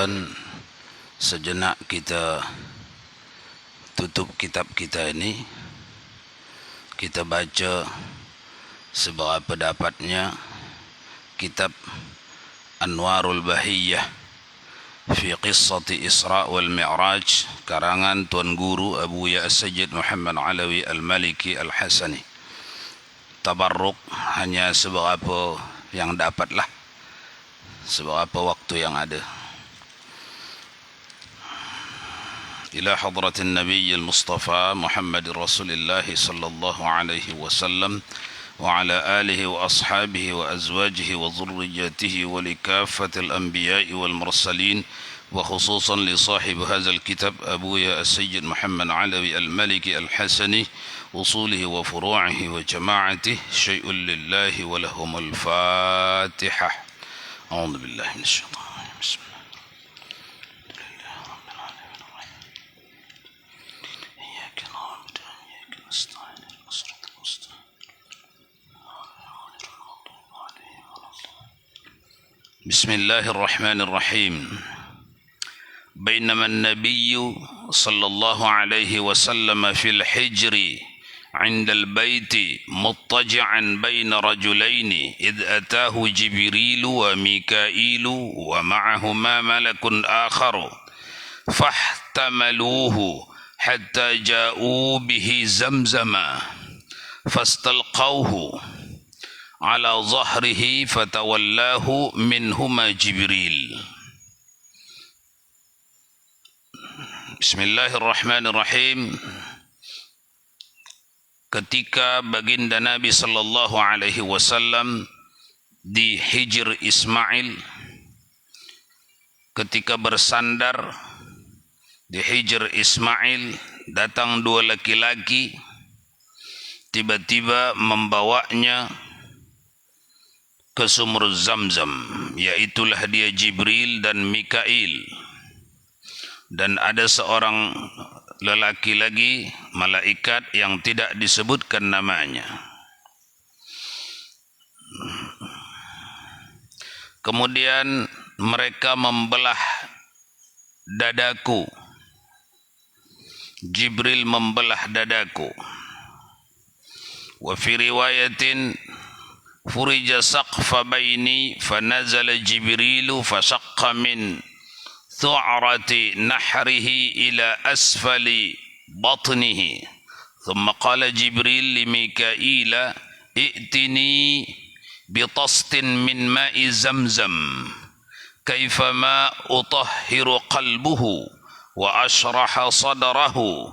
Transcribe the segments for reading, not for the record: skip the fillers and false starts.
ikhwan, sejenak kita tutup kitab kita ini. Kita baca seberapa dapatnya kitab Anwarul Bahiyah fi Qissati Isra' wal Mi'raj, karangan Tuan Guru Abu Ya As-Sajid Muhammad Alawi Al-Maliki Al-Hasani. Tabarruk hanya seberapa yang dapatlah, seberapa waktu yang ada. Ila hadratin Nabi al-Mustafa Muhammad Rasulullah sallallahu alaihi wasallam wa ala alihi wa ashabihi wa azwajihi wa dhurriyyatihi wa likaffatil anbiya'i wal mursalin wa khususan li sahib hadzal kitab Abu Ya As-Sayyid Muhammad Alawi Al-Maliki Al-Hasani, usulihi wa furu'ihi wa jama'atihi, syai'un lillahi wa lahumul Fatihah. A'udzu billahi minasy syaithanir rajim. Bismillah. بسم الله الرحمن الرحيم. بينما النبي صلى الله عليه وسلم في الحجر عند البيت مضطجعا بين رجلين إذ أتاه جبريل وميكائيل ومعهما ملك آخر فاحتملوه حتى جاءوا به زمزما فاستلقوه على ظهره فتولاه منهما جبريل. Bismillahirrahmanirrahim. Ketika baginda Nabi sallallahu alaihi wasallam di Hijr Ismail, ketika bersandar di Hijr Ismail, datang dua laki-laki, tiba-tiba membawanya ke sumur Zamzam, yaitulah dia Jibril dan Mikail. Dan ada seorang lelaki lagi, malaikat yang tidak disebutkan namanya. Kemudian mereka membelah dadaku. Jibril membelah dadaku. Wa fi riwayatin furija saqfa baini fanazala Jibrilu fasaqqa min thu'rati nahrihi ila asfali batnihi thumma qala Jibril li Mikaila i'tini bitastin min ma'i zamzam kaifama utahhiru qalbuhu wa ashraha sadrahu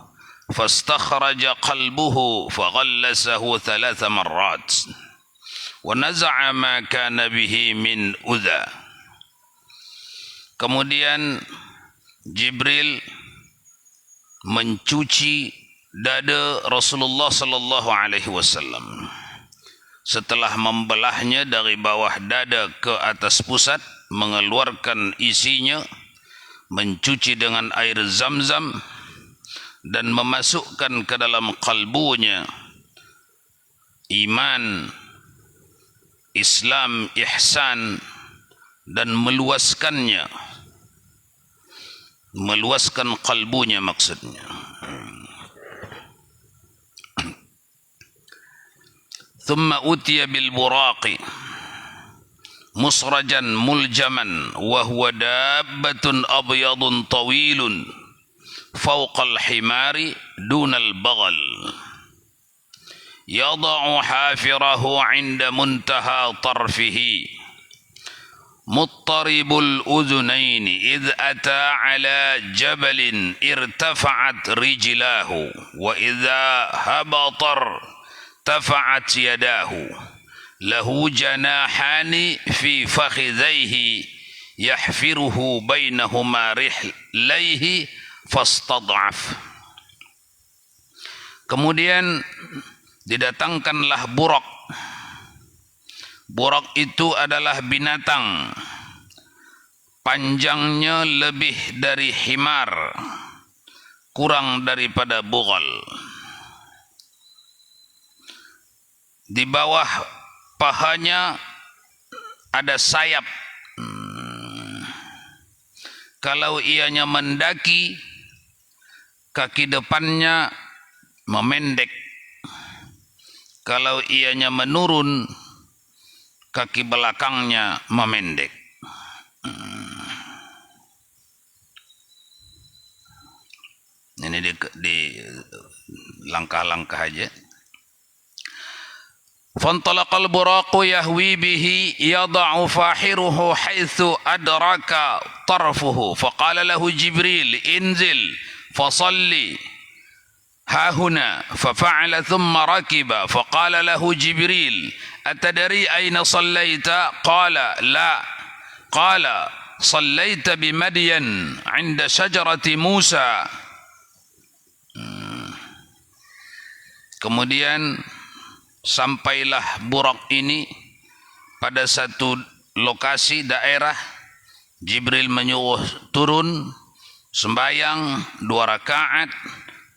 fastakhraja qalbuhu faghallasahu 3 marrat wa naza'a ma kana bihi min udha. Kemudian Jibril mencuci dada Rasulullah sallallahu alaihi wasallam. Setelah membelahnya dari bawah dada ke atas pusat, mengeluarkan isinya, mencuci dengan air Zamzam dan memasukkan ke dalam kalbunya iman, Islam, ihsan, dan meluaskan kalbunya maksudnya. Thumma utiya bil buraqi musrajan muljaman wa huwa dabbatun abyadun tawilun fawqa al-himari duna al-baghal yada'u hafirahu 'inda muntaha tarfihi muttaribul udhunaini idh ata ala jabalin irtafa'at rijlahu wa idha habatar tafa'at yadahu lahu janahani fi fakhidhaihi yahfiruhu bainahuma rihlaihi fastad'af. Kemudian didatangkanlah burak. Burak itu adalah binatang, panjangnya lebih dari himar, kurang daripada bughal. Di bawah pahanya ada sayap. Kalau ianya mendaki, kaki depannya memendek. Kalau ianya menurun, kaki belakangnya memendek. Ini di langkah-langkah aja. فانطلق البراق يهوي به يضع فاحره حيث أدرك طرفه فقال له جبريل انزل فصلي ها هنا ففعل ثم ركب فقال له جبريل أتدري أين صليت قال لا قال صليت بمدين عند شجرة موسى. Kemudian sampailah Burak ini pada satu lokasi daerah. Jibril menyuruh turun, sembahyang 2 rakaat,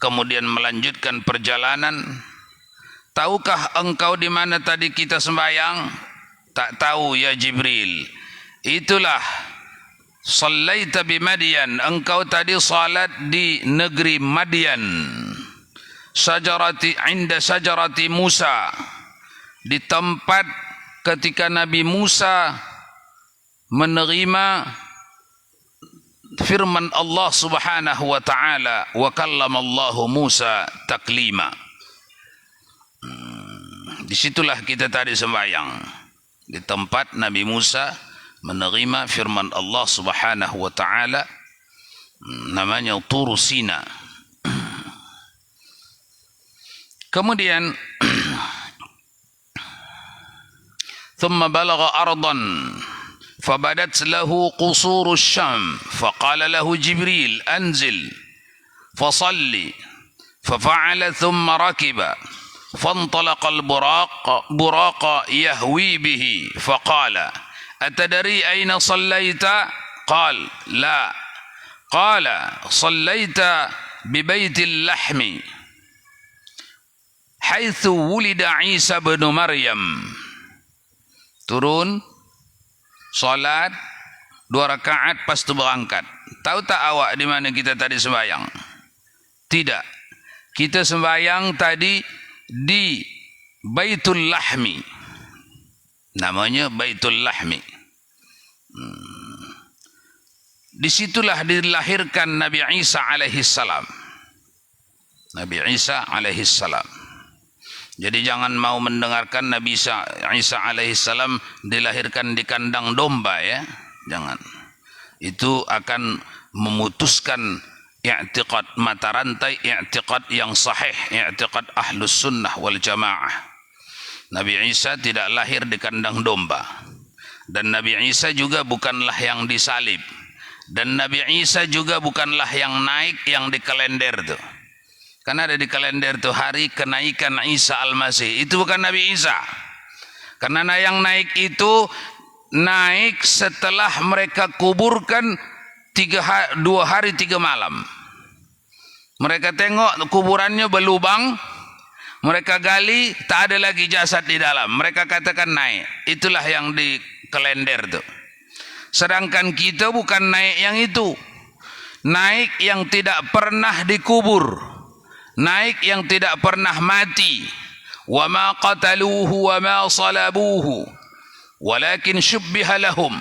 kemudian melanjutkan perjalanan. Tahukah engkau di mana tadi kita sembahyang? Tak tahu ya Jibril. Itulah sallaita bi Madian, engkau tadi salat di negeri Madian. Inda syajarati Musa, di tempat ketika Nabi Musa menerima firman Allah Subhanahu wa taala, wa kallamallahu Musa taklima. Disitulah kita tadi sembahyang, di tempat Nabi Musa menerima firman Allah Subhanahu wa taala, namanya Tur Sina. Kemudian ثم بلغ أرضا فبدت له قصور الشام فقال له جبريل أنزل فصلي ففعل ثم ركب فانطلق البراق يهوي به فقال أتدري أين صليت قال لا قال صليت ببيت اللحم حيث ولد عيسى بن مريم. Turun, salat 2 rakaat, pas tu berangkat. Tahu tak awak di mana kita tadi sembahyang? Tidak. Kita sembahyang tadi di Baitul Lahmi. Namanya Baitul Lahmi. Disitulah dilahirkan Nabi Isa alaihi salam. Nabi Isa alaihi salam. Jadi jangan mau mendengarkan Nabi Isa alaihi salam dilahirkan di kandang domba, ya. Jangan. Itu akan memutuskan i'tiqad, mata rantai i'tiqad yang sahih, i'tiqad ahlus sunnah wal jamaah. Nabi Isa tidak lahir di kandang domba. Dan Nabi Isa juga bukanlah yang disalib. Dan Nabi Isa juga bukanlah yang naik yang di kalender tuh. Karena ada di kalender itu hari kenaikan Isa Al-Masih. Itu bukan Nabi Isa. Karena yang naik itu naik setelah mereka kuburkan 2 hari 3 malam. Mereka tengok kuburannya berlubang. Mereka gali, tak ada lagi jasad di dalam. Mereka katakan naik. Itulah yang di kalender itu. Sedangkan kita bukan naik yang itu. Naik yang tidak pernah dikubur. Naik yang tidak pernah mati. Wa ma qataluhu wa ma salabuhu walakin syubbiha lahum.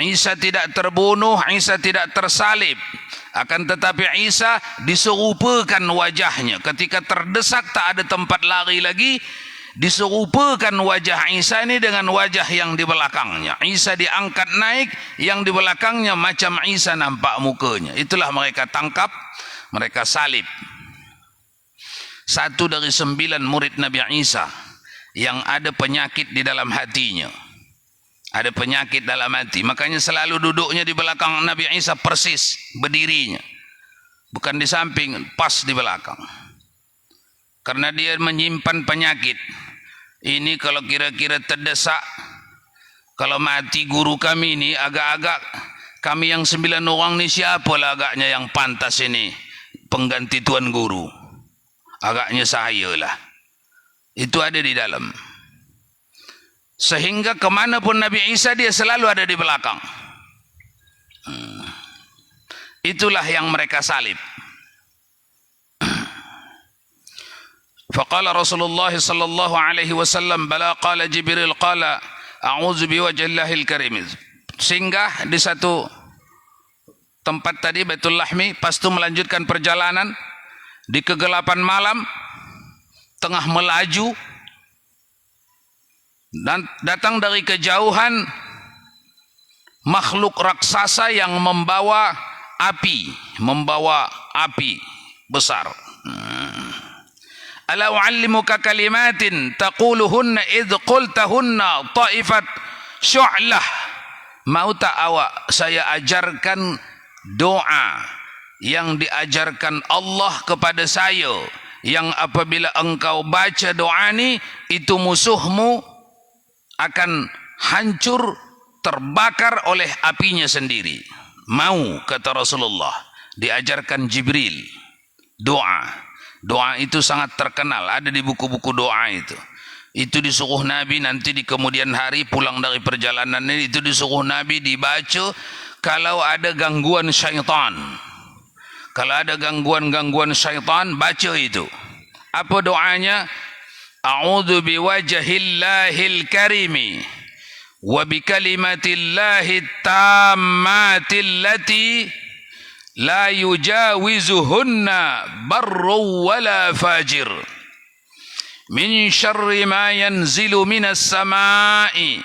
Isa tidak terbunuh, Isa tidak tersalib. Akan tetapi Isa diserupakan wajahnya. Ketika terdesak tak ada tempat lari lagi, diserupakan wajah Isa ini dengan wajah yang di belakangnya. Isa diangkat naik, yang di belakangnya macam Isa nampak mukanya. Itulah mereka tangkap, mereka salib. 1 dari 9 murid Nabi Isa yang ada penyakit di dalam hatinya. Ada penyakit dalam hati. Makanya selalu duduknya di belakang Nabi Isa persis berdirinya. Bukan di samping, pas di belakang. Karena dia menyimpan penyakit. Ini kalau kira-kira terdesak, kalau mati guru kami ini, agak-agak kami yang 9 orang ni siapalah agaknya yang pantas ini pengganti tuan guru. Agaknya saya lah. Itu ada di dalam. Sehingga kemanapun Nabi Isa dia selalu ada di belakang. itulah yang mereka salib. Faqala Rasulullah sallallahu alaihi wasallam, bala qala Jibril qala a'udzu biwajhillahil karim. Singgah di satu tempat tadi Baitul Lahmi, pas itu melanjutkan perjalanan di kegelapan malam, tengah melaju, dan datang dari kejauhan makhluk raksasa yang membawa api besar. Ala u'allimuka kalimatin taquluhunna idh qultahunna ta'ifat syu'lah. Mau tak awak saya ajarkan doa yang diajarkan Allah kepada saya, yang apabila engkau baca doa ini, itu musuhmu akan hancur, terbakar oleh apinya sendiri. Mau, kata Rasulullah, diajarkan Jibril doa. Doa itu sangat terkenal, ada di buku-buku doa itu. Itu disuruh Nabi nanti di kemudian hari pulang dari perjalanan ini, itu disuruh Nabi dibaca kalau ada gangguan syaitan. Kalau ada gangguan syaitan, baca itu. Apa doanya? A'udzu biwajhillahil karimi wa bikalimatillahi tammatil lati la yujawizuhunna barru wala fajir min syarri ma yanzilu minas samai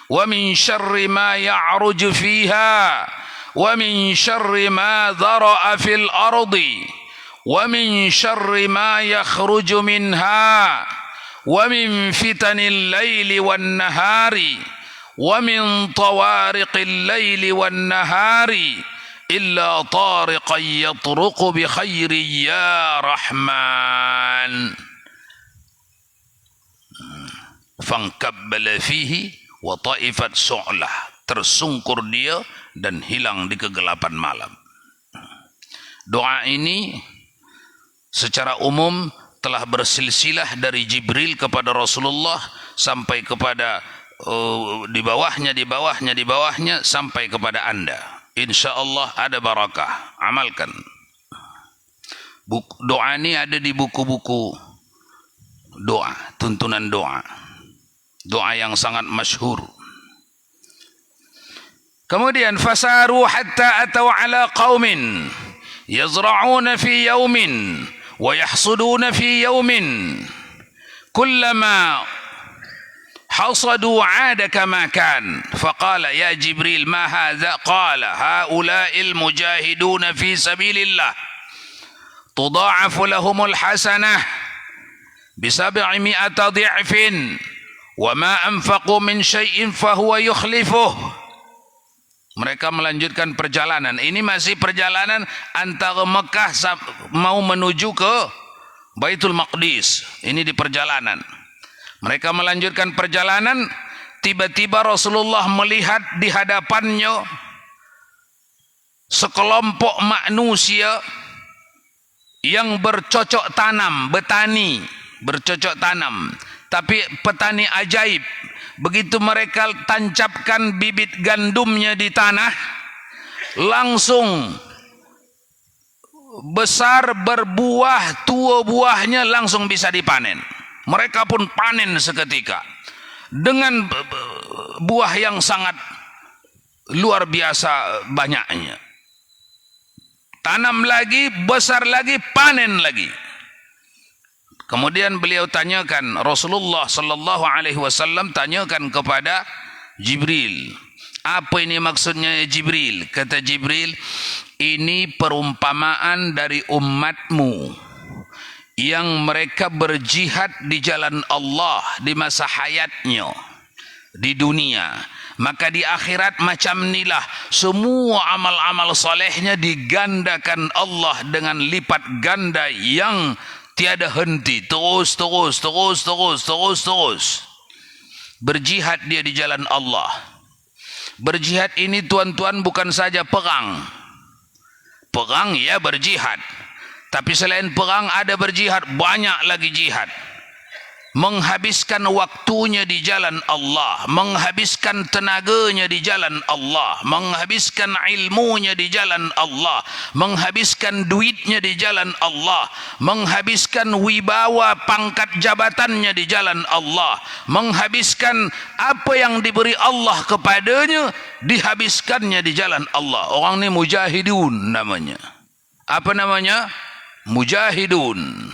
wa min syarri ma ya'ruju fiha wa min syarri ma dhara'a fil ardi wa min syarri ma yakhruju minha wa min fitanil laili wan nahari wa min tawariqil laili wan nahari illa tariqan yatruqu bi khairi ya rahman. Fangkabbala fihi wa ta'ifat su'lah. Tersungkur dia dan hilang di kegelapan malam. Doa ini secara umum telah bersilsilah dari Jibril kepada Rasulullah sampai kepada di bawahnya sampai kepada anda. InsyaAllah ada barakah. Amalkan. Doa ini ada di buku-buku doa, tuntunan doa. Doa yang sangat masyhur. Kemudian fasaru hatta atau ala qaumin yazra'una fi yawmin wa yahsuduna fi yawmin kullama حصدوا عاد كما كان فقال يا جبريل ما هذا قال هؤلاء المجاهدون في سبيل الله تضاعف لهم الحسنة ب700 ضعف وما أنفقوا من شيء فهو يخلفه. Mereka melanjutkan perjalanan. Ini masih perjalanan antara Mekah mau menuju ke Baitul Maqdis. Ini di perjalanan. Mereka melanjutkan perjalanan, tiba-tiba Rasulullah melihat di hadapannya sekelompok manusia yang bercocok tanam, bercocok tanam, tapi petani ajaib. Begitu mereka tancapkan bibit gandumnya di tanah, langsung besar, berbuah, tua buahnya langsung bisa dipanen. Mereka pun panen seketika dengan buah yang sangat luar biasa banyaknya. Tanam lagi, besar lagi, panen lagi. Kemudian beliau tanyakan, Rasulullah sallallahu alaihi wasallam tanyakan kepada Jibril, apa ini maksudnya Jibril? Kata Jibril, ini perumpamaan dari umatmu yang mereka berjihad di jalan Allah di masa hayatnya di dunia, maka di akhirat macam inilah semua amal-amal solehnya digandakan Allah dengan lipat ganda yang tiada henti, terus berjihad dia di jalan Allah. Berjihad ini tuan-tuan bukan saja perang ya berjihad, tapi selain perang ada berjihad, banyak lagi jihad. menghabiskan waktunya di jalan Allah, menghabiskan tenaganya di jalan Allah, menghabiskan ilmunya di jalan Allah, menghabiskan duitnya di jalan Allah, menghabiskan wibawa pangkat jabatannya di jalan Allah, menghabiskan apa yang diberi Allah kepadanya, dihabiskannya di jalan Allah. Orang ni mujahidun namanya. Apa namanya? Mujahidun.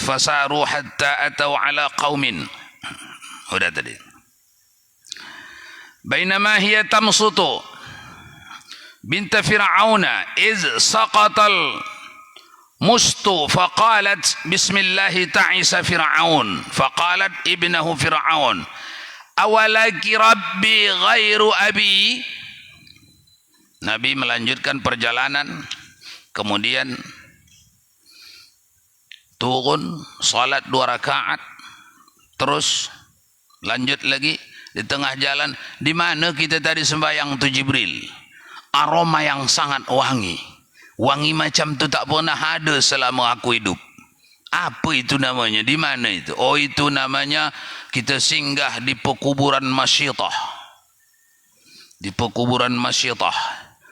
Fasaru hatta atau ala qaumin. Udah tadi. Bainama hiya tamsutu bint Fir'auna iz saqatal mustu faqalat bismillah ta'isa Fir'aun faqalat ibnahu Fir'aun awalaki rabbi ghairu abi. Nabi melanjutkan perjalanan, kemudian turun, salat 2 rakaat, terus lanjut lagi di tengah jalan. Di mana kita tadi sembahyang tu Jibril? Aroma yang sangat wangi. Wangi macam tu tak pernah ada selama aku hidup. Apa itu namanya? Di mana itu? Oh, itu namanya kita singgah di pekuburan Masyitah. Di pekuburan Masyitah.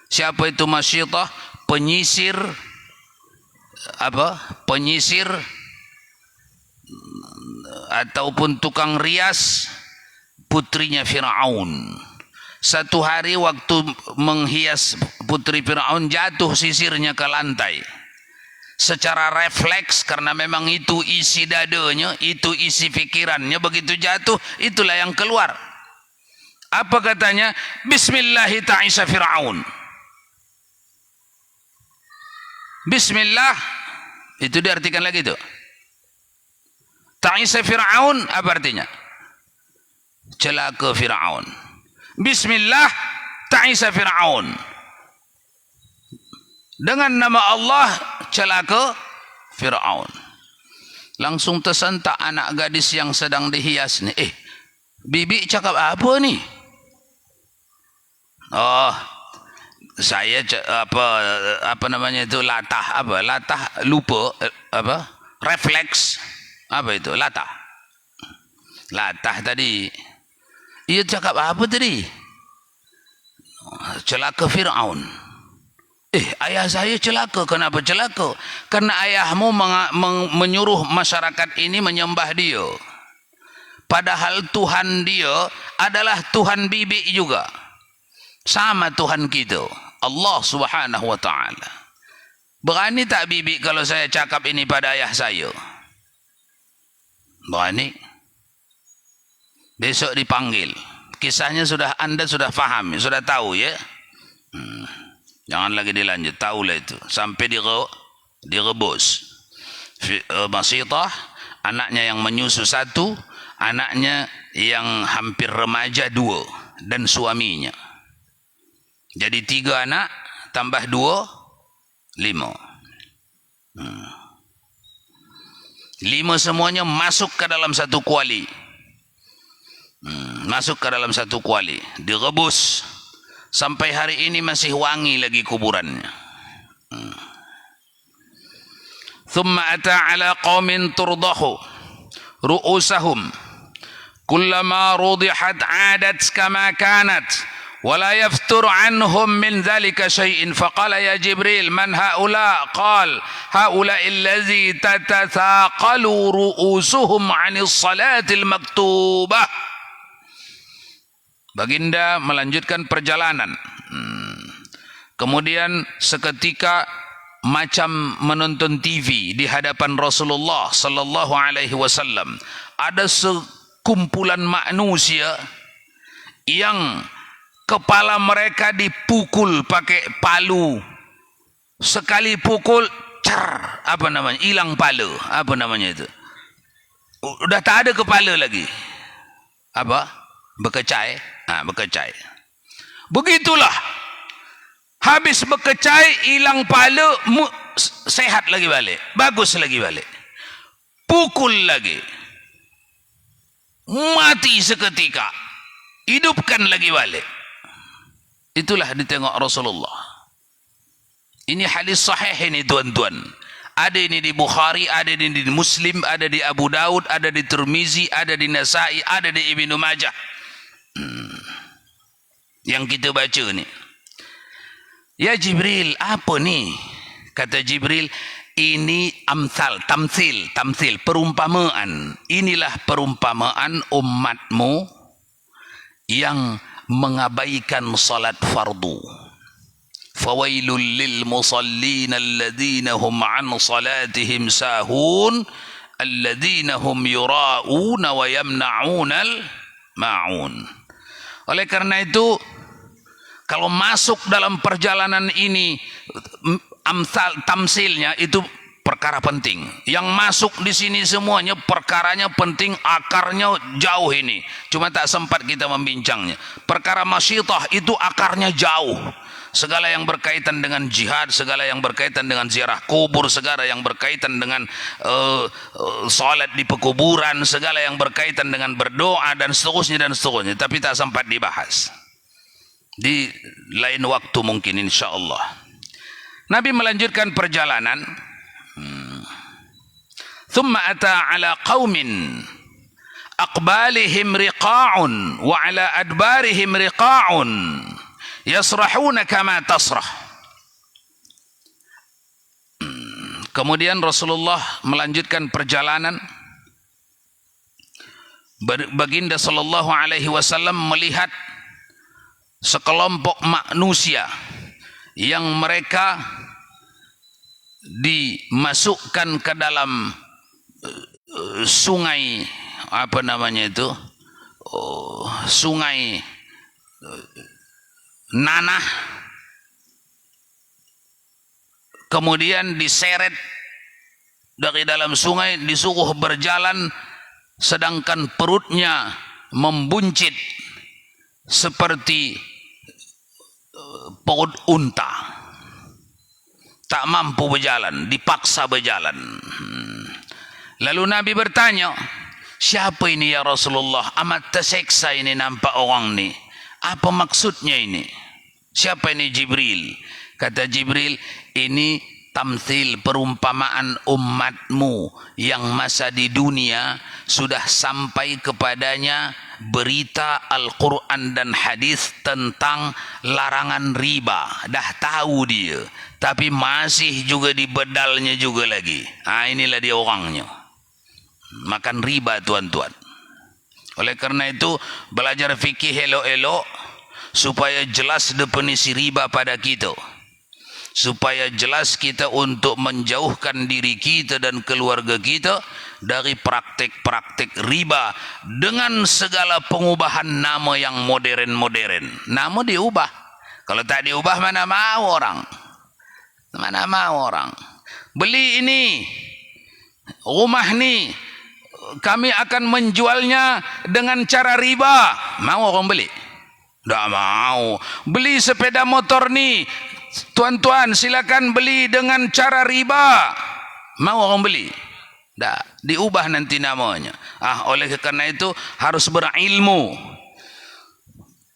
Siapa itu Masyitah? Penyisir penyisir ataupun tukang rias putrinya Fir'aun. Satu hari waktu menghias putri Fir'aun, jatuh sisirnya ke lantai. Secara refleks, karena memang itu isi dadanya, itu isi pikirannya, begitu jatuh itulah yang keluar. Apa katanya? Bismillahi ta'isa Fir'aun. Bismillah itu diartikan lagi itu. Ta'isa Fir'aun apa artinya? Celaka Fir'aun. Bismillah ta'isa Fir'aun. Dengan nama Allah celaka Fir'aun. Langsung tersentak anak gadis yang sedang dihias ni. Bibi cakap apa ni? Oh, saya apa namanya itu, latah lupa refleks itu latah tadi. Ia cakap apa tadi? Celaka Fir'aun. Ayah saya celaka. Kenapa celaka? Karena ayahmu menyuruh masyarakat ini menyembah dia, padahal Tuhan dia adalah Tuhan bibi juga, sama Tuhan kita, Allah subhanahu wa ta'ala. Berani tak bibi kalau saya cakap ini pada ayah saya? Berani. Besok dipanggil. Kisahnya Anda sudah faham, sudah tahu ya. Jangan lagi dilanjut, tahulah itu. Sampai direbus. Masyitah, anaknya yang menyusu 1, anaknya yang hampir remaja 2, dan suaminya. Jadi 3 anak tambah 2, 5. 5 semuanya masuk ke dalam satu kuali. Masuk ke dalam satu kuali, direbus. Sampai hari ini masih wangi lagi kuburannya. Thumma ata ala qaumin turdahu ru'usahum kullama rudihat adat kama kanat ولا يفتر عنهم من ذلك شيء فقال يا جبريل من هؤلاء قال هؤلاء الذي تتثاقل رؤوسهم عن الصلاة المكتوبة. Baginda melanjutkan perjalanan. Kemudian seketika macam menonton TV di hadapan Rasulullah sallallahu alaihi wasallam, ada sekumpulan manusia yang kepala mereka dipukul pakai palu. Sekali pukul, hilang pala. Apa namanya itu? Udah tak ada kepala lagi. Berkecai. Berkecai. Begitulah. Habis berkecai, hilang pala, sehat lagi balik. Bagus lagi balik. Pukul lagi. Mati seketika. Hidupkan lagi balik. Itulah ditengok Rasulullah. Ini hadis sahih ini tuan-tuan. Ada ini di Bukhari, ada ini di Muslim, ada di Abu Daud, ada di Tirmizi, ada di Nasai, ada di Ibnu Majah. Yang kita baca ni. Ya Jibril, apa ni? Kata Jibril, ini tamsil, perumpamaan. Inilah perumpamaan umatmu yang mengabaikan salat fardu. Fawailul lil musallin alladhina hum an salatihim sahun alladhina hum yura'una wa yamna'unal ma'un. Oleh karena itu, kalau masuk dalam perjalanan ini tamsilnya itu perkara penting. Yang masuk di sini semuanya perkaranya penting, akarnya jauh ini. Cuma tak sempat kita membincangnya. Perkara masyitah itu akarnya jauh. Segala yang berkaitan dengan jihad, segala yang berkaitan dengan ziarah kubur, segala yang berkaitan dengan salat di pekuburan, segala yang berkaitan dengan berdoa dan seterusnya. Tapi tak sempat dibahas. Di lain waktu mungkin insyaAllah. Nabi melanjutkan perjalanan. Thumma ata ala qawmin aqbalihim riqa'un wa ala adbarihim riqa'un yasrahuna kama tasrah. Kemudian Rasulullah melanjutkan perjalanan. Baginda sallallahu alaihi wasallam melihat sekelompok manusia yang mereka dimasukkan ke dalam sungai, apa namanya itu, sungai nanah, kemudian diseret dari dalam sungai, disuruh berjalan sedangkan perutnya membuncit seperti perut unta, tak mampu berjalan, dipaksa berjalan. Lalu Nabi bertanya, siapa ini ya Rasulullah? Amat terseksa ini nampak orang ni. Apa maksudnya ini? Siapa ini Jibril? Kata Jibril, ini tamthil, perumpamaan umatmu yang masa di dunia sudah sampai kepadanya berita Al-Quran dan hadis tentang larangan riba. Dah tahu dia, tapi masih juga di bedalnya juga lagi. Inilah dia orangnya. Makan riba tuan-tuan. Oleh karena itu, belajar fikih elok-elok supaya jelas definisi riba pada kita. Supaya jelas kita untuk menjauhkan diri kita dan keluarga kita dari praktik-praktik riba dengan segala pengubahan nama yang modern-modern. Nama diubah. Kalau tak diubah mana mau orang? Mana mau orang? Beli ini, rumah ni, kami akan menjualnya dengan cara riba. Mau orang beli? Tak mau. Beli sepeda motor ni, tuan-tuan silakan beli dengan cara riba. Mau orang beli? Tak, diubah nanti namanya. Oleh karena itu harus berilmu.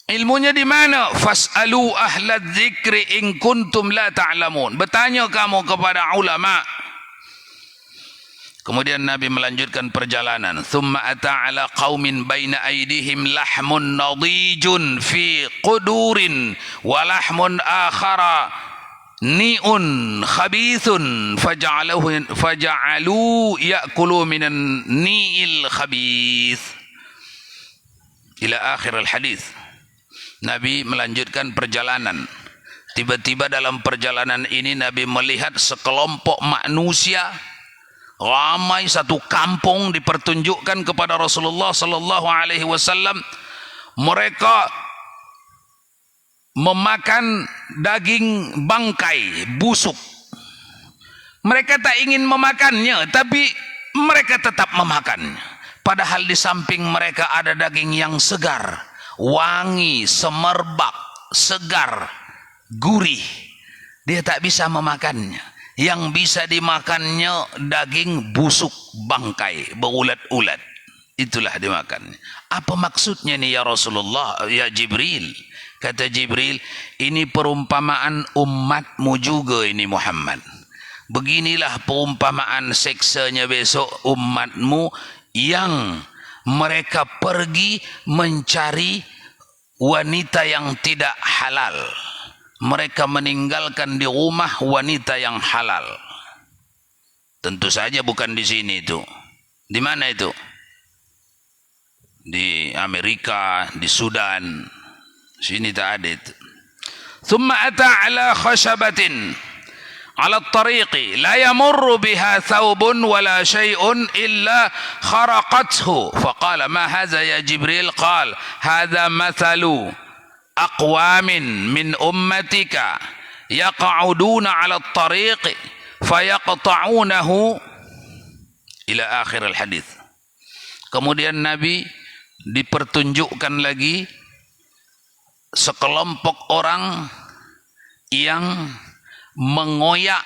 Ilmunya di mana? Fas'alu ahla dzikri in kuntum la ta'lamun. Bertanya kamu kepada ulama. Kemudian Nabi melanjutkan perjalanan. Thumma ata ala qaumin baina aydihim lahmun nadijun fi qudurin wa lahmun akhara ni'un khabithun faja'alu ya'kulu minan ni'il khabith. Ila akhir al-hadis. Nabi melanjutkan perjalanan. Tiba-tiba dalam perjalanan ini Nabi melihat sekelompok manusia ramai, satu kampung dipertunjukkan kepada Rasulullah sallallahu alaihi wasallam. Mereka memakan daging bangkai busuk. Mereka tak ingin memakannya, tapi mereka tetap memakannya. Padahal di samping mereka ada daging yang segar, wangi, semerbak, segar, gurih. Dia tak bisa memakannya. Yang bisa dimakannya daging busuk bangkai, berulat-ulat. Itulah dimakannya. Apa maksudnya ni ya Rasulullah, ya Jibril? Kata Jibril, ini perumpamaan umatmu juga ini Muhammad. Beginilah perumpamaan seksanya besok umatmu yang mereka pergi mencari wanita yang tidak halal. Mereka meninggalkan di rumah wanita yang halal. Tentu saja bukan di sini itu. Di mana itu? Di Amerika, di Sudan. Sini tak ada itu. ثم أتى على خشبة على الطريق لا يمر بها ثوب ولا شيء إلا خرقته فقال ما هذا يا جبريل قال هذا مثل أقوام من أمتك يقعدون على الطريق فيقطعونه إلى آخر الحديث. Kemudian Nabi dipertunjukkan lagi sekelompok orang yang mengoyak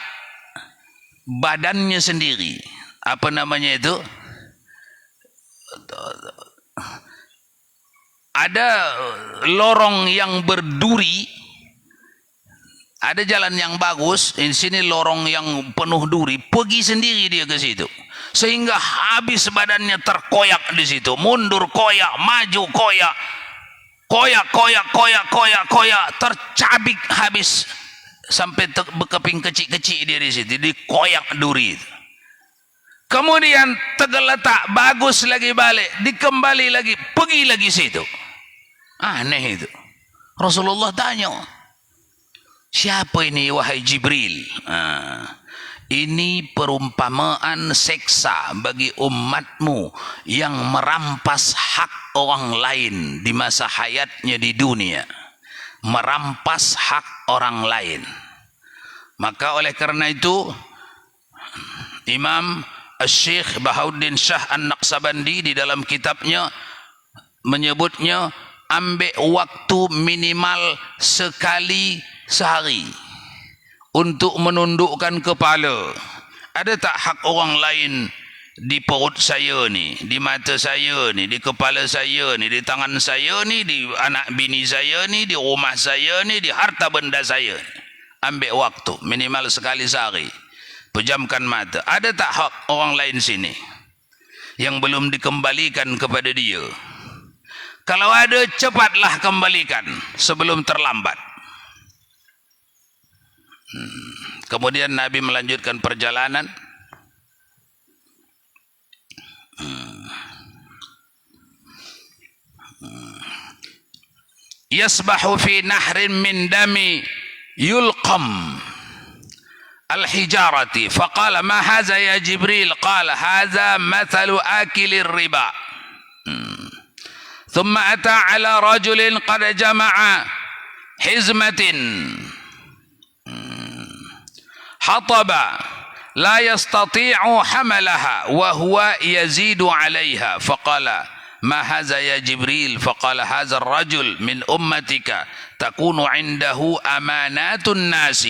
badannya sendiri. Apa namanya itu? Ada lorong yang berduri, ada jalan yang bagus, di sini lorong yang penuh duri, pergi sendiri dia ke situ. Sehingga habis badannya terkoyak di situ, mundur koyak, maju koyak, koyak, tercabik habis sampai berkeping kecil-kecil dia di situ, dikoyak duri. Kemudian tergeletak, bagus lagi balik, dikembali lagi, pergi lagi situ. Aneh itu. Rasulullah tanya, siapa ini wahai Jibril? Ini perumpamaan seksa bagi umatmu yang merampas hak orang lain di masa hayatnya di dunia. Merampas hak orang lain. Maka oleh karena itu Imam Syekh Bahauddin Shah An-Naqsabandi di dalam kitabnya menyebutnya ambil waktu minimal sekali sehari untuk menundukkan kepala. Ada tak hak orang lain di perut saya ni, di mata saya ni, di kepala saya ni, di tangan saya ni, di anak bini saya ni, di rumah saya ni, di harta benda saya ni. Ambil waktu minimal sekali sehari, pejamkan mata. Ada tak hak orang lain sini yang belum dikembalikan kepada dia? Kalau ada, cepatlah kembalikan sebelum terlambat. Kemudian Nabi melanjutkan perjalanan. Yasbahu fi nahrin min dami yulqam al-hijarati faqala ma hadha ya Jibril qala hadha mathalu akilir riba. ثم أتى على رجل قد جمع حزمة حطب لا يستطيع حملها وهو يزيد عليها فقال ما هذا يا جبريل فقال هذا الرجل من أمتك تكون عنده أمانات الناس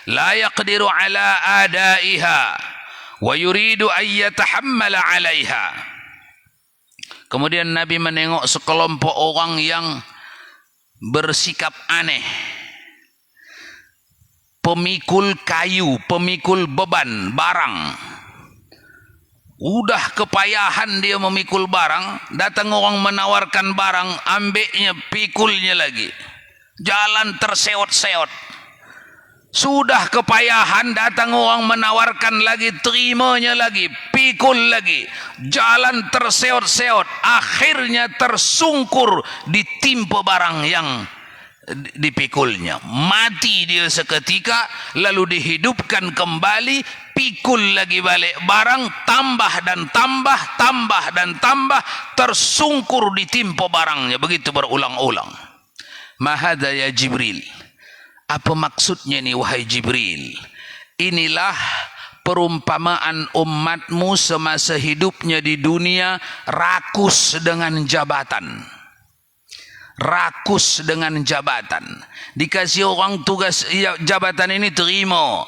لا يقدر على آدائها ويريد أن يتحمل عليها. Kemudian Nabi menengok sekelompok orang yang bersikap aneh. Pemikul kayu, pemikul beban, barang. Udah kepayahan dia memikul barang, datang orang menawarkan barang, ambilnya, pikulnya lagi. Jalan terseot-seot. Sudah kepayahan, datang orang menawarkan lagi, terimanya lagi, pikul lagi. Jalan terseot-seot, akhirnya tersungkur ditimpa barang yang dipikulnya. Mati dia seketika, lalu dihidupkan kembali, pikul lagi balik barang, tambah dan tambah, tambah dan tambah, tersungkur ditimpa barangnya. Begitu berulang-ulang. Mahadha ya Jibril. Apa maksudnya ni wahai Jibril? Inilah perumpamaan umatmu semasa hidupnya di dunia, rakus dengan jabatan. Rakus dengan jabatan. Dikasih orang tugas jabatan ini, terima.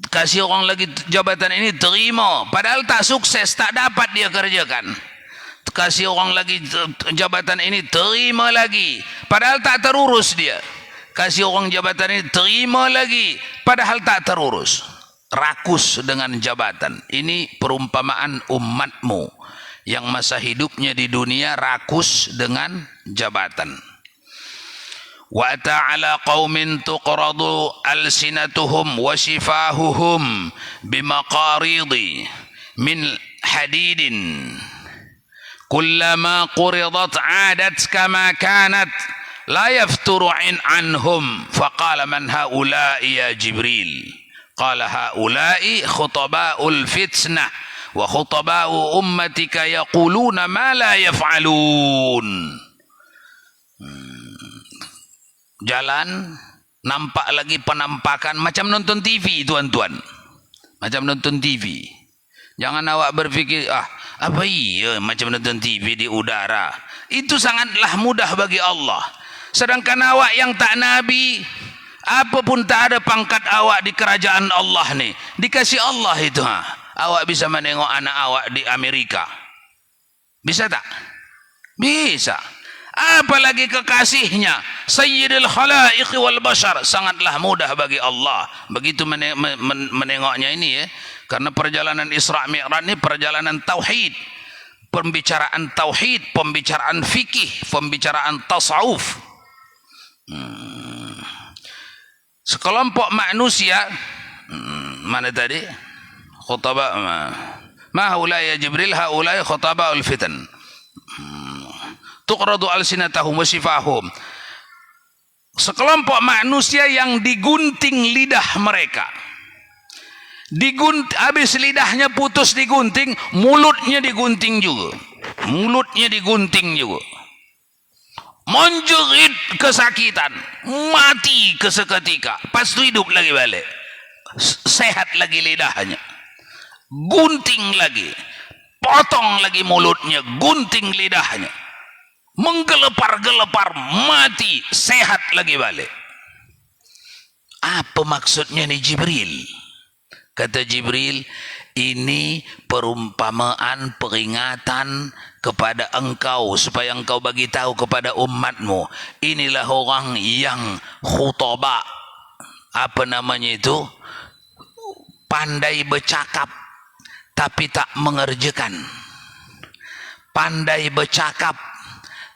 Kasih orang lagi jabatan ini, terima. Padahal tak sukses, tak dapat dia kerjakan. Kasih orang lagi jabatan ini, terima lagi. Padahal tak terurus dia. Kasih orang jabatan ini, terima lagi. Padahal tak terurus. rakus dengan jabatan. Ini perumpamaan umatmu yang masa hidupnya di dunia rakus dengan jabatan. Wa ta'ala qaumin tuqradu alsinatuhum wa shifahuhum bimaqaridi min hadidin kullama quridat 'adat kama kanat la yafturu anhum faqala man haula'i ya Jibril qala haula'i khutaba'ul fitnah wa khutaba'u ummatika yaquluna ma la yaf'alun. Jalan nampak lagi penampakan macam nonton TV, tuan-tuan, macam nonton TV. Jangan awak berfikir apa iya macam nonton TV di udara. Itu sangatlah mudah bagi Allah. Sedangkan awak yang tak nabi, apapun tak ada pangkat awak di kerajaan Allah ni, dikasih Allah itu awak bisa menengok anak awak di Amerika. Bisa tak? Bisa. Apalagi kekasihnya Sayyidul Khalaiq wal Bashar, sangatlah mudah bagi Allah begitu menengoknya ini ya. Karena perjalanan Isra Mi'raj ini perjalanan tauhid, pembicaraan tauhid, pembicaraan fikih, pembicaraan tasawuf. Sekelompok manusia mana tadi? Khutaba ma haula ya Jibril haula khutabaul fitan. Tuqradu alsinatahum wa shifahum. Sekelompok manusia yang digunting lidah mereka. Habis lidahnya putus digunting, mulutnya digunting juga. Mulutnya digunting juga. Menjerit kesakitan, mati keseketika. Pas itu hidup lagi balik. Sehat lagi lidahnya. Gunting lagi. Potong lagi mulutnya, gunting lidahnya. Menggelepar-gelepar, mati, sehat lagi balik. Apa maksudnya nih Jibril? Kata Jibril, ini perumpamaan peringatan kepada engkau supaya engkau bagi tahu kepada umatmu. Inilah orang yang khutaba, apa namanya itu? Pandai bercakap tapi tak mengerjakan. Pandai bercakap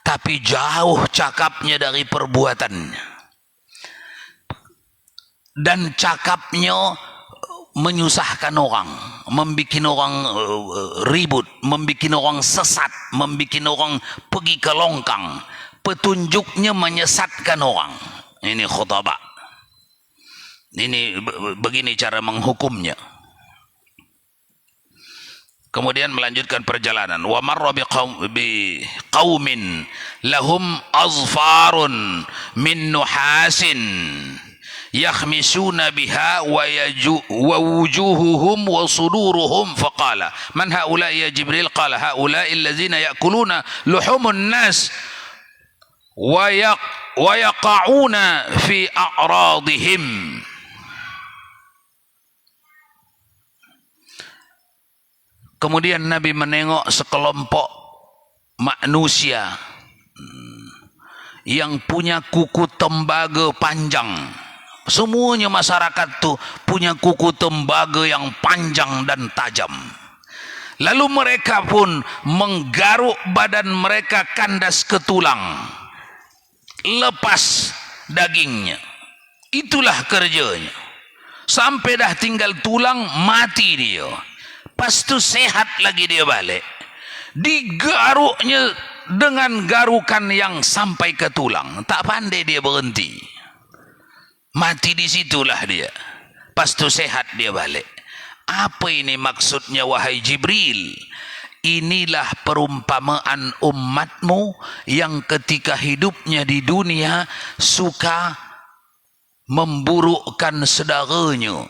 tapi jauh cakapnya dari perbuatannya. Dan cakapnya menyusahkan orang, membikin orang ribut, membikin orang sesat, membikin orang pergi ke longkang. Petunjuknya menyesatkan orang. Ini khutbah. Ini begini cara menghukumnya. Kemudian melanjutkan perjalanan. Wa marra biqaumin lahum azfarun min nuhasin yakhmisuna biha wa wujuhuhum wa suduruhum faqala man haula ya Jibril qala haula allazina ya'kuluna luhumun nas wa yaqa'una fi a'radihim. Kemudian Nabi menengok sekelompok manusia yang punya kuku tembaga panjang. Semuanya masyarakat tu punya kuku tembaga yang panjang dan tajam. Lalu mereka pun menggaruk badan mereka kandas ke tulang, lepas dagingnya. Itulah kerjanya. Sampai dah tinggal tulang, mati dia. Pas tu sehat lagi dia balik. Digaruknya dengan garukan yang sampai ke tulang. Tak pandai dia berhenti. Mati di situlah dia. Pas tu sehat dia balik. Apa ini maksudnya wahai Jibril? Inilah perumpamaan umatmu yang ketika hidupnya di dunia suka memburukkan saudaranya.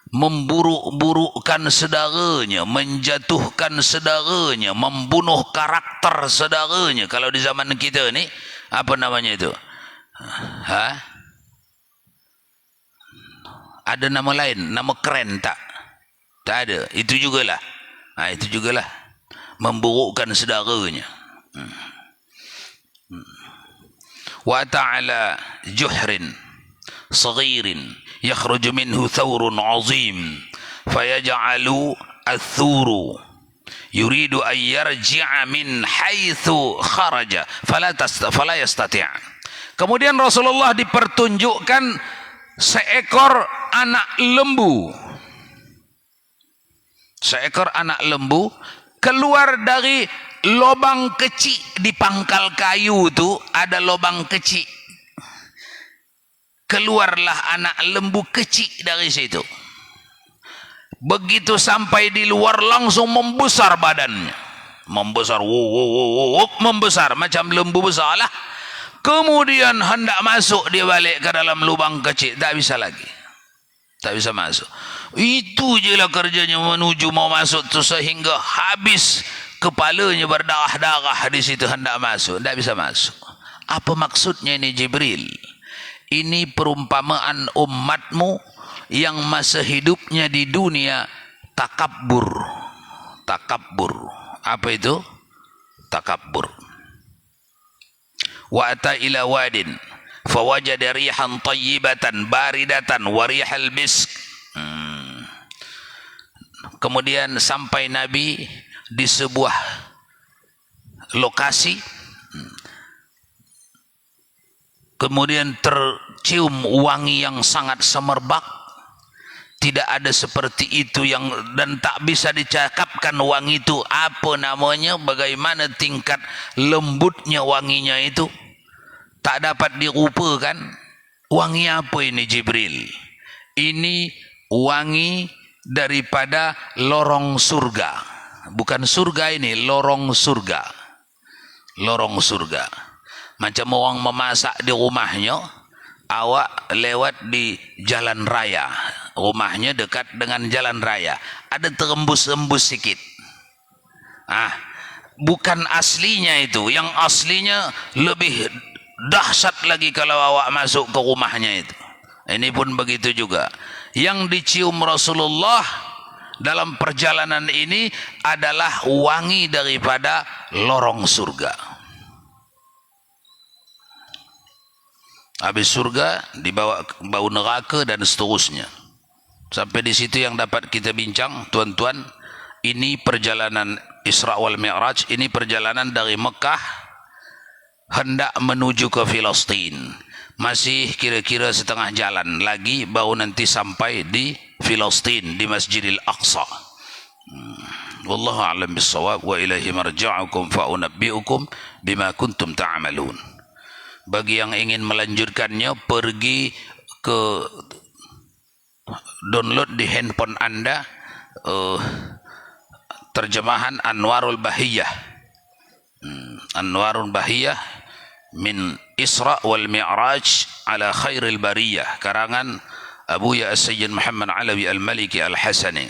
Memburuk-burukkan saudaranya, menjatuhkan saudaranya, membunuh karakter saudaranya. Kalau di zaman kita ni, apa namanya itu? Ada nama lain, nama keren tak? Tak ada. Itu jugalah. Itu jugalah. Memburukkan saudaranya. Wa ta'ala juhrin saghirin yakhruju minhu thawrun 'azim fayaj'alu ath-thuru yuridu an yarji'a min haitsu kharaja fala yastati'. Kemudian Rasulullah dipertunjukkan seekor anak lembu. Seekor anak lembu keluar dari lubang kecil di pangkal kayu itu, ada lubang kecil. Keluarlah anak lembu kecil dari situ. Begitu sampai di luar langsung membesar badannya. Membesar, membesar macam lembu besar lah. Kemudian hendak masuk dia balik ke dalam lubang kecil, tak bisa lagi. Tak bisa masuk. Itu je lah kerjanya menuju mau masuk tu, sehingga habis kepalanya berdarah-darah di situ hendak masuk, tak bisa masuk. Apa maksudnya ini Jibril? Ini perumpamaan umatmu yang masa hidupnya di dunia takabur. Takabur. Apa itu? Takabur. Wa ata ila wadin fawajada rihan tayyibatan baridatan wa rihal misk. Kemudian sampai Nabi di sebuah lokasi, kemudian tercium wangi yang sangat semerbak. Tidak ada seperti itu yang, dan tak bisa dicakapkan wangi itu apa namanya, bagaimana tingkat lembutnya wanginya itu, tak dapat dirupakan. Wangi apa ini Jibril? Ini wangi daripada lorong surga. Bukan surga ini, lorong surga. Lorong surga. Macam orang memasak di rumahnya, awak lewat di jalan raya, rumahnya dekat dengan jalan raya, ada terembus-embus sikit. Bukan aslinya itu. Yang aslinya lebih dahsyat lagi kalau awak masuk ke rumahnya itu. Ini pun begitu juga. Yang dicium Rasulullah dalam perjalanan ini adalah wangi daripada lorong surga. Habis surga dibawa bau neraka dan seterusnya. Sampai di situ yang dapat kita bincang, tuan-tuan. Ini perjalanan Isra wal Mi'raj. Ini perjalanan dari Mekah hendak menuju ke Filistin. Masih kira-kira setengah jalan lagi baru nanti sampai di Filistin, di Masjidil Aqsa. Wallahu a'lam bis-shawab wa ilaihi marja'ukum fa unabbi'ukum bima kuntum ta'malun. Bagi yang ingin melanjutkannya, pergi ke download di handphone Anda terjemahan Anwarul Bahiyah. Anwarul Bahiyah min Isra wal Mi'raj ala khairil bariyah, karangan Abu Ya As-Sayyid Muhammad Alawi Al-Maliki Al-Hasani.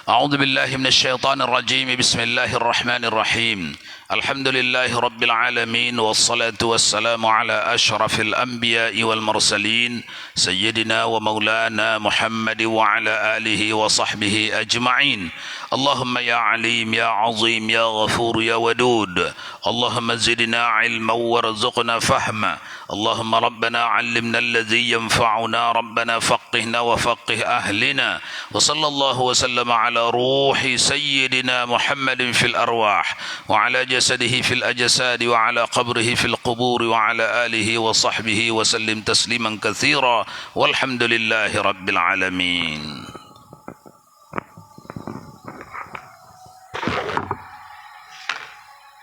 A'udzu billahi minasy syaithanir rajim. Bismillahirrahmanirrahim. Alhamdulillahi rabbil alamin wassalatu wassalamu ala asyrafil anbiya'i wal mursalin sayyidina wa maulana Muhammad wa ala alihi wa sahbihi ajma'in. Allahumma ya alim ya azim ya ghafur ya wadud. Allahumma zidna ilman warzuqna fahma. Allahumma rabbana 'allimna alladhi yanfa'una rabbana faqihna wa faqih ahlina. Wa sallallahu wa sallama ala ruhi sayyidina Muhammadin fil arwah wa ala jasadihi fil ajsad wa ala qabrihi fil qubur wa ala alihi wa sahbihi wa sallim tasliman katsira walhamdulillahi rabbil alamin.